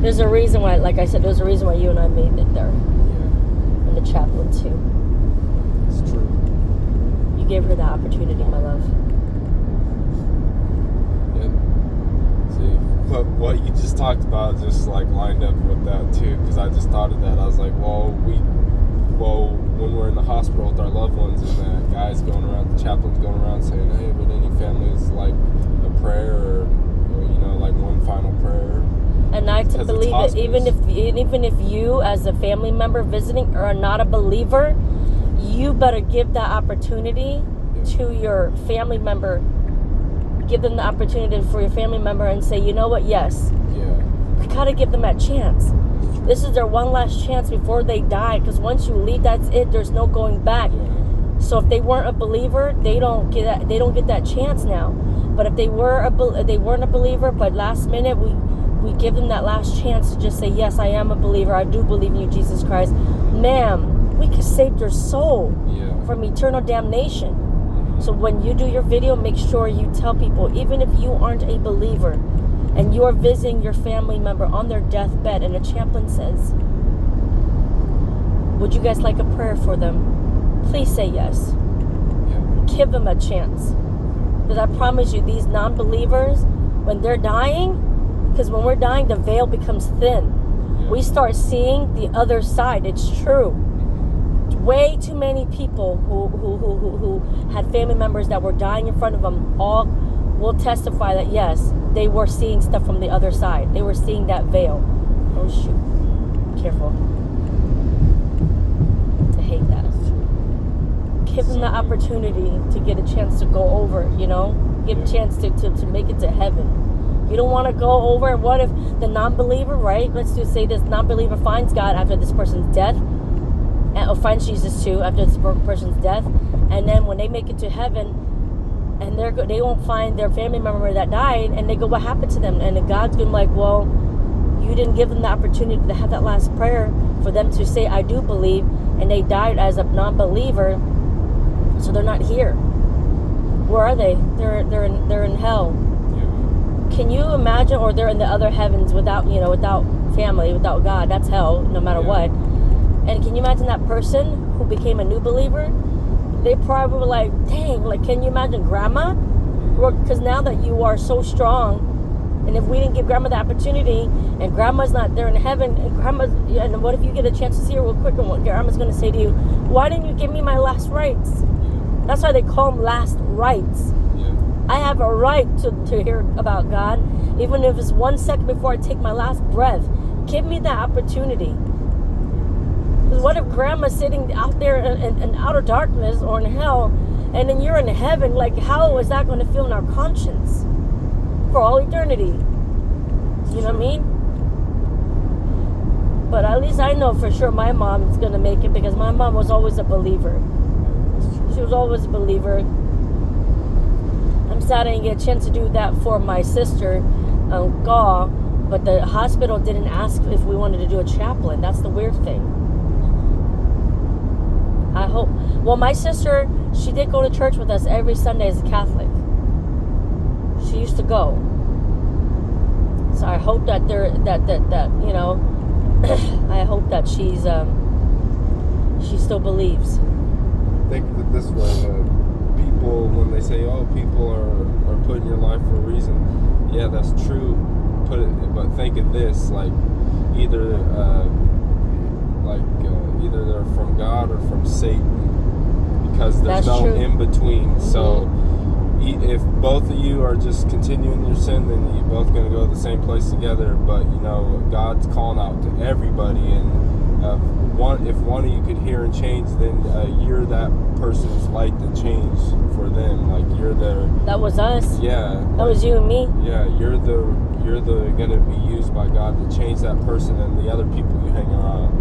There's a reason why, like I said, there's a reason why you and I made it there. Yeah. And the chaplain too. It's true. You gave her that opportunity, my love. Yeah. See, but what you just talked about just like lined up with that too, because I just thought of that. I was like, when we're in the hospital with our loved ones, and that guy's going around, the chaplain's going around saying, hey, would any families like a prayer or like one final prayer? And I to believe that even if you as a family member visiting are not a believer, you better give that opportunity to your family member. Give them the opportunity for your family member and say, you know what, yes. Yeah. We gotta give them that chance. This is their one last chance before they die, because once you leave, that's it. There's no going back. Yeah. So if they weren't a believer, they don't get that chance now. But if they weren't a believer, but last minute we give them that last chance to just say, yes, I am a believer. I do believe in you, Jesus Christ. Ma'am, we could save their soul from eternal damnation. So when you do your video, make sure you tell people, even if you aren't a believer and you are visiting your family member on their deathbed and a chaplain says, would you guys like a prayer for them? Please say yes. Give them a chance. Because I promise you, these non-believers, when they're dying, because when we're dying, the veil becomes thin. We start seeing the other side. It's true. Way too many people who had family members that were dying in front of them all will testify that, yes, they were seeing stuff from the other side. They were seeing that veil. Oh, shoot. Careful. I hate that. Give them the opportunity to get a chance to go over, give a chance to make it to heaven. You don't want to go over. What if the non-believer, right? Let's just say this non-believer finds God after this person's death, or finds Jesus too after this person's death, and then when they make it to heaven, and they won't find their family member that died, and they go, what happened to them? And God's going to be like, well, you didn't give them the opportunity to have that last prayer for them to say, I do believe, and they died as a non-believer. So they're not here. Where are they? They're in hell. Can you imagine? Or they're in the other heavens without family, without God. That's hell, no matter what. And can you imagine that person who became a new believer? They probably were like, dang, can you imagine grandma? Because now that you are so strong, and if we didn't give grandma the opportunity, and grandma's not there in heaven, and what if you get a chance to see her real quick, and what grandma's going to say to you, why didn't you give me my last rites? That's why they call them last rites. I have a right to hear about God, even if it's 1 second before I take my last breath. Give me that opportunity. Because what if grandma's sitting out there in outer darkness or in hell, and then you're in heaven? How is that going to feel in our conscience for all eternity? You know what I mean? But at least I know for sure my mom is going to make it, because my mom was always a believer. She was always a believer. I'm sad I didn't get a chance to do that for my sister, Gaw, but the hospital didn't ask if we wanted to do a chaplain. That's the weird thing. I hope. Well, my sister, she did go to church with us every Sunday as a Catholic. She used to go. So I hope that I hope that she still believes. Think of it this way, people, when they say, oh, people are put in your life for a reason, yeah, that's true, but think of this, either they're from God or from Satan, because there's no in between. So if both of you are just continuing your sin, then you're both going to go to the same place together. But God's calling out to everybody, and if one of you could hear and change, then you're that person's light to change for them. You're their. That was us. Yeah. That was you and me. Yeah, you're going to be used by God to change that person and the other people you hang around.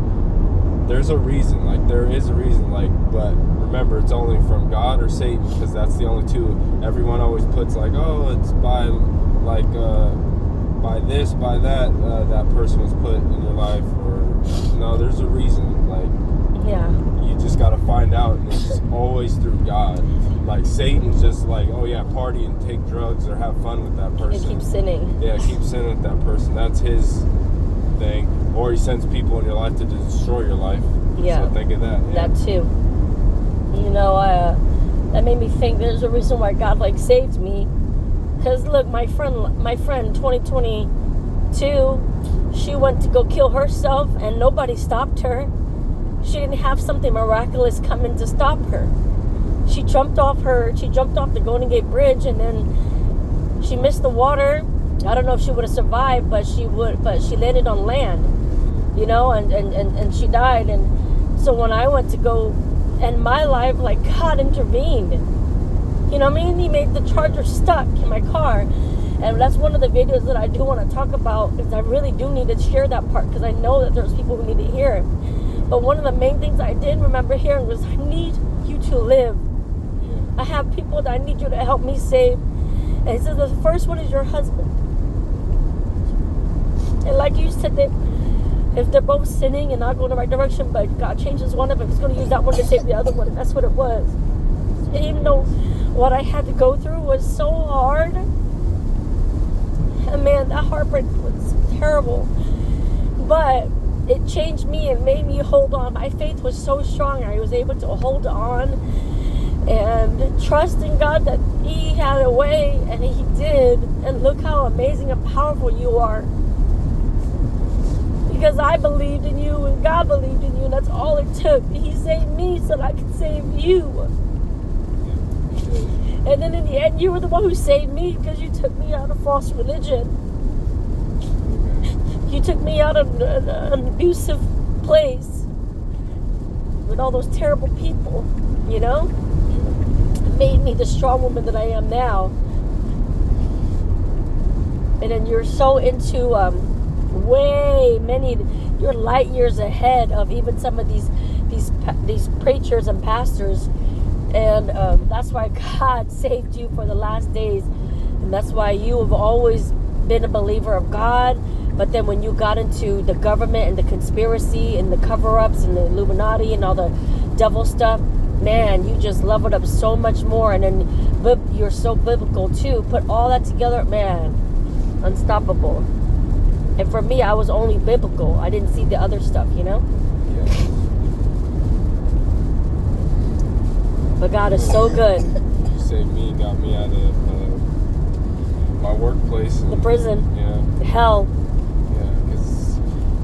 There's a reason. There is a reason. But remember, it's only from God or Satan, because that's the only two. Everyone always puts oh, it's by this, by that, that person was put in your life, or no, there's a reason. You just got to find out, and it's always through God. Satan's just oh yeah, party and take drugs or have fun with that person. And keep sinning. Yeah, keep sinning with that person. That's his same thing, or he sends people in your life to destroy your life. Yeah. So think of that. Yeah. That too. You know, that made me think there's a reason why God like saved me. Because look, my friend 2022, she went to go kill herself and nobody stopped her. She didn't have something miraculous coming to stop her. She jumped off the Golden Gate Bridge, and then she missed the water. I don't know if she would have survived, but she landed on land, you know, and she died. And so when I went to go end my life, like, God intervened. You know what I mean? He made the charger stuck in my car. And that's one of the videos that I do want to talk about, because I really do need to share that part, because I know that there's people who need to hear it. But one of the main things I did remember hearing was, I need you to live. I have people that I need you to help me save. And he says the first one is your husband. And like you said, that if they're both sinning and not going the right direction, but God changes one of them, He's going to use that one to save the other one. And that's what it was. And even though what I had to go through was so hard, and man, that heartbreak was terrible. But it changed me and made me hold on. My faith was so strong. I was able to hold on and trust in God that He had a way, and He did. And look how amazing and powerful you are. Because I believed in you and God believed in you, and that's all it took. He saved me so that I could save you. And then in the end, you were the one who saved me, because you took me out of false religion. You took me out of an abusive place with all those terrible people, you know? It made me the strong woman that I am now. And then you're so into you're light years ahead of even some of these preachers and pastors. And that's why God saved you for the last days. And that's why you have always been a believer of God. But then when you got into the government and the conspiracy and the cover-ups and the Illuminati and all the devil stuff, man, you just leveled up so much more. And then you're so biblical too. Put all that together, man, unstoppable. And for me, I was only biblical. I didn't see the other stuff, you know? Yeah. But God is so good. You saved me and got me out of my workplace. And, the prison. Yeah. The hell.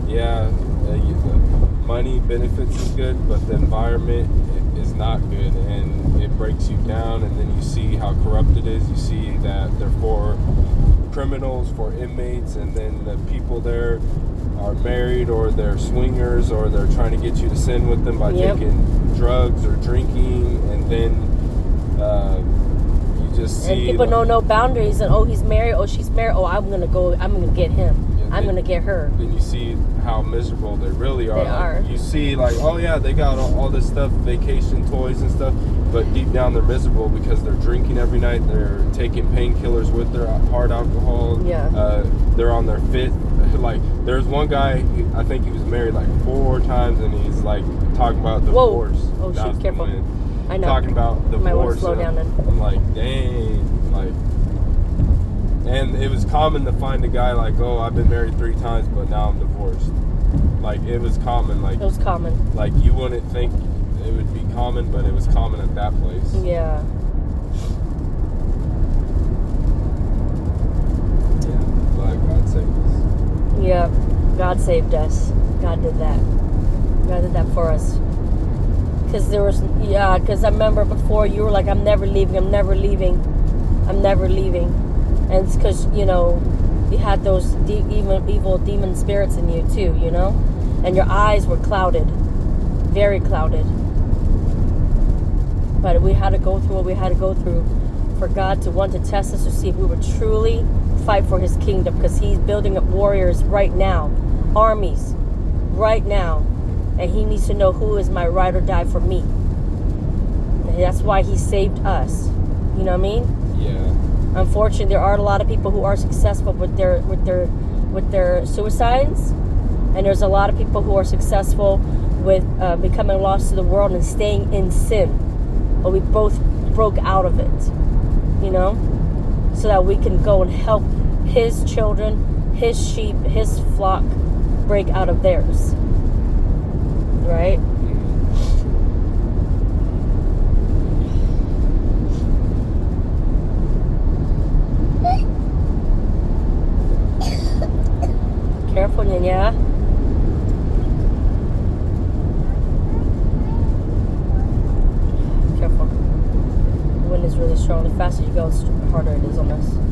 The money benefits is good, but the environment is not good, and it breaks you down. And then you see how corrupt it is. You see that they're for criminals, for inmates, and then the people there are married, or they're swingers, or they're trying to get you to sin with them by taking drugs or drinking. And then you just see, and people know no boundaries. And he's married, she's married, I'm gonna get him. I'm going to get her. Then you see how miserable they really are. They are. You see, like, oh yeah, they got all this stuff, vacation toys and stuff, but deep down they're miserable because they're drinking every night. They're taking painkillers with their hard alcohol. Yeah. They're on their fifth. Like, there's one guy, I think he was married like 4 times, and he's like talking about divorce. Whoa. Oh, shoot, careful. I know. Talking about divorce. You might want to slow down then. I'm like, dang, like. And it was common to find a guy like, I've been married 3 times, but now I'm divorced. Like, it was common. Like, it was common. Like, you wouldn't think it would be common, but it was common at that place. Yeah. Yeah, but God saved us. Yeah, God saved us. God did that. God did that for us. Because I remember before you were like, I'm never leaving. And it's because, you had those evil demon spirits in you too, and your eyes were clouded, very clouded. But we had to go through what we had to go through for God to want to test us to see if we would truly fight for His kingdom, because He's building up warriors right now, armies right now, and He needs to know who is my ride or die for me. And that's why He saved us. You know what I mean? Yeah. Unfortunately, there are a lot of people who are successful with their suicides, and there's a lot of people who are successful with becoming lost to the world and staying in sin. But we both broke out of it, so that we can go and help His children, His sheep, His flock, break out of theirs. Right? Careful, Nina. Careful. The wind is really strong. The faster you go, the harder it is on us.